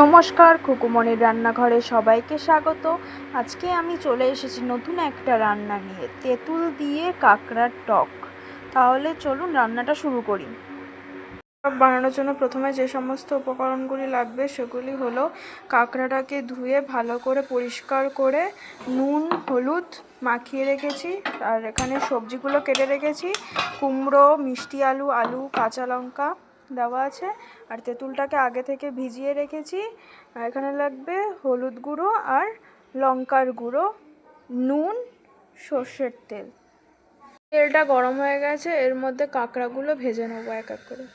নমস্কার, খুকুমনির রান্নাঘরে সবাইকে স্বাগত। আজকে আমি চলে এসেছি নতুন একটা রান্না নিয়ে, তেঁতুল দিয়ে কাঁকড়ার টক। তাহলে চলুন রান্নাটা শুরু করি। টক বানানোর জন্য প্রথমে যে সমস্ত উপকরণগুলি লাগবে সেগুলি হলো কাঁকড়াটাকে ধুয়ে ভালো করে পরিষ্কার করে নুন হলুদ মাখিয়ে রেখেছি, আর এখানে সবজিগুলো কেটে রেখেছি। কুমড়ো, মিষ্টি আলু, কাঁচা লঙ্কা দেওয়া আছে, আর তেঁতুলটাকে আগে থেকে ভিজিয়ে রেখেছি। আর এখানে লাগবে হলুদ গুঁড়ো আর লঙ্কার গুঁড়ো, নুন, সর্ষের তেল। তেলটা গরম হয়ে গেছে, এর মধ্যে কাঁকড়াগুলো ভেজে নেবো এক এক করে।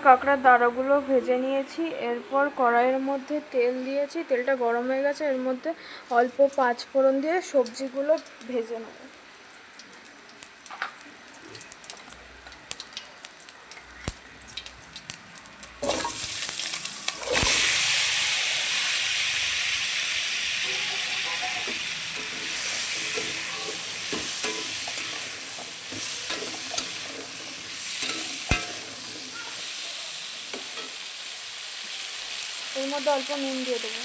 কাঁকড়ার দাঁড়াগুলো ভেজে নিয়েছি। এরপর কড়াইয়ের মধ্যে তেল দিয়েছি, তেলটা গরম হয়ে গেছে, এর মধ্যে অল্প পাঁচফোড়ন দিয়ে সবজিগুলো ভেজে নেব। এর মধ্যে অল্প নুন দিয়ে দেবো,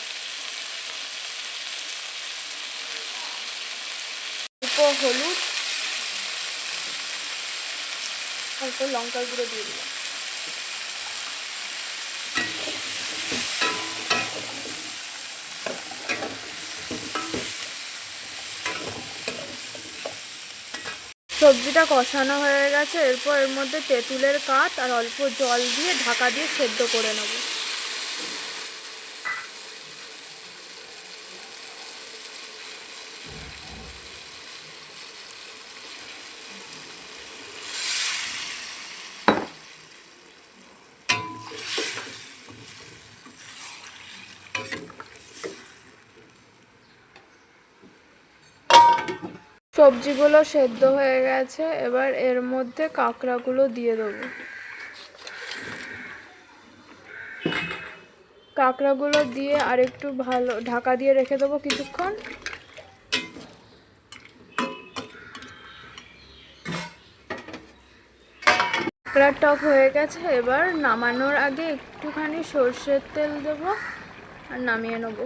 অল্প হলুদ, অল্প লঙ্কার গুঁড়ো দিয়ে দিলাম। সবজিটা কষানো হয়ে গেছে, এরপর এর মধ্যে তেঁতুলের কাঠ আর অল্প জল দিয়ে ঢাকা দিয়ে সেদ্ধ করে নেব। সবজিগুলো সেদ্ধ হয়ে গেছে, এবার এর মধ্যে কাঁকড়াগুলো দিয়ে দেবো। কাঁকড়াগুলো দিয়ে আর একটু ভালো ঢাকা দিয়ে রেখে দেবো কিছুক্ষণ। কাঁকড়ার টক হয়ে গেছে, এবার নামানোর আগে একটুখানি সর্ষের তেল দেবো আর নামিয়ে নেব।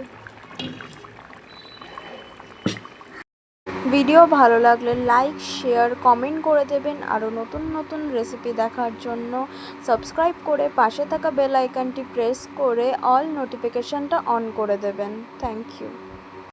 ভিডিও ভালো লাগলে লাইক, শেয়ার, কমেন্ট করে দেবেন। আরও নতুন নতুন রেসিপি দেখার জন্য সাবস্ক্রাইব করে পাশে থাকা বেল আইকনটি প্রেস করে অল নোটিফিকেশানটা অন করে দেবেন। Thank you.